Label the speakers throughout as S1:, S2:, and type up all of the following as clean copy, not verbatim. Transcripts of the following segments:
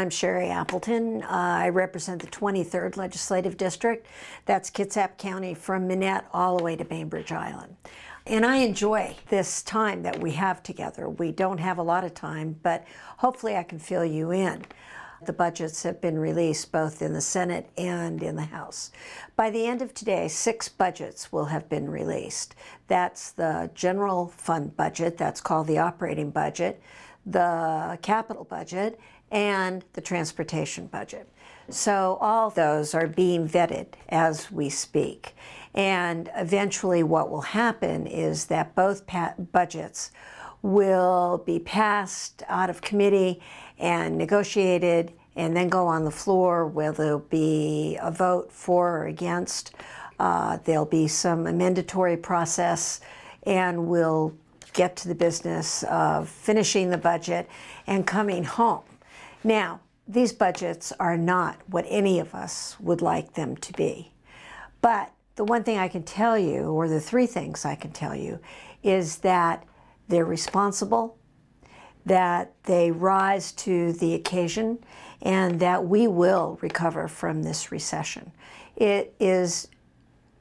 S1: I'm Sherry Appleton. I represent the 23rd Legislative District. That's Kitsap County from Minette all the way to Bainbridge Island. And I enjoy this time that we have together. We don't have a lot of time, but hopefully I can fill you in. The budgets have been released both in the Senate and in the House. By the end of today, 6 budgets will have been released. That's the general fund budget, that's called the operating budget, the capital budget, and the transportation budget. So all those are being vetted as we speak. And eventually what will happen is that both budgets will be passed out of committee and negotiated and then go on the floor where there'll be a vote for or against. There'll be some amendatory process, and we'll get to the business of finishing the budget and coming home. Now, these budgets are not what any of us would like them to be. But the one thing I can tell you, or the 3 things I can tell you, is that they're responsible, that they rise to the occasion, and that we will recover from this recession. It is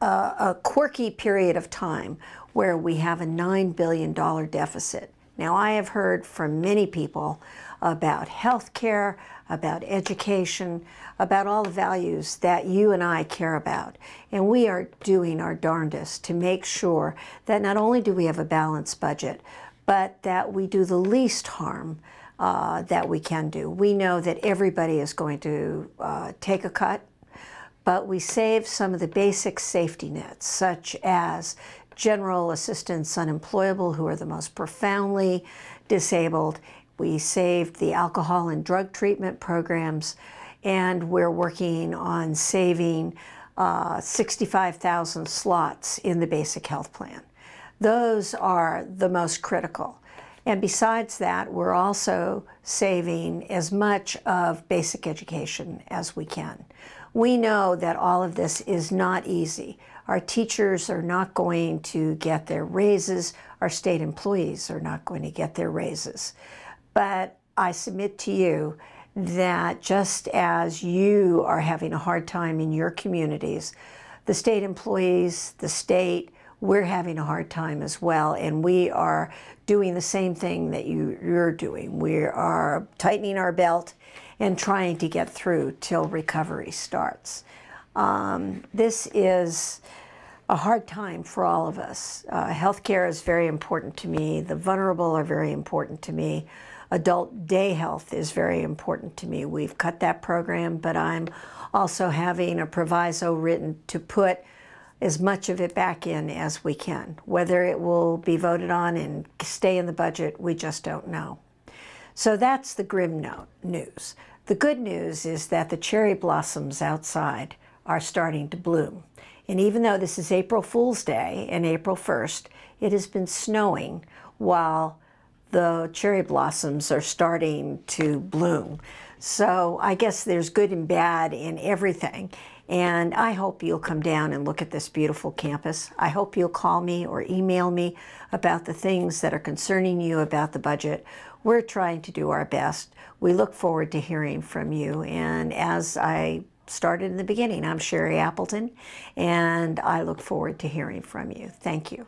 S1: a quirky period of time where we have a $9 billion deficit. Now, I have heard from many people about health care, about education, about all the values that you and I care about. And we are doing our darndest to make sure that not only do we have a balanced budget, but that we do the least harm that we can do. We know that everybody is going to take a cut, but we save some of the basic safety nets, such as general assistance unemployable, who are the most profoundly disabled. We saved the alcohol and drug treatment programs, and we're working on saving 65,000 slots in the basic health plan. Those are the most critical. And besides that, we're also saving as much of basic education as we can. We know that all of this is not easy. Our teachers are not going to get their raises. Our state employees are not going to get their raises. But I submit to you that just as you are having a hard time in your communities, the state employees, the state, we're having a hard time as well, and we are doing the same thing that you're doing. We are tightening our belt and trying to get through till recovery starts. This is a hard time for all of us. Healthcare is very important to me. The vulnerable are very important to me. Adult day health is very important to me. We've cut that program, but I'm also having a proviso written to put as much of it back in as we can. Whether it will be voted on and stay in the budget, we just don't know. So that's the grim news. The good news is that the cherry blossoms outside are starting to bloom. And even though this is April Fool's Day and April 1st, it has been snowing while the cherry blossoms are starting to bloom. So I guess there's good and bad in everything. And I hope you'll come down and look at this beautiful campus. I hope you'll call me or email me about the things that are concerning you about the budget. We're trying to do our best. We look forward to hearing from you. And as I started in the beginning, I'm Sherry Appleton, and I look forward to hearing from you. Thank you.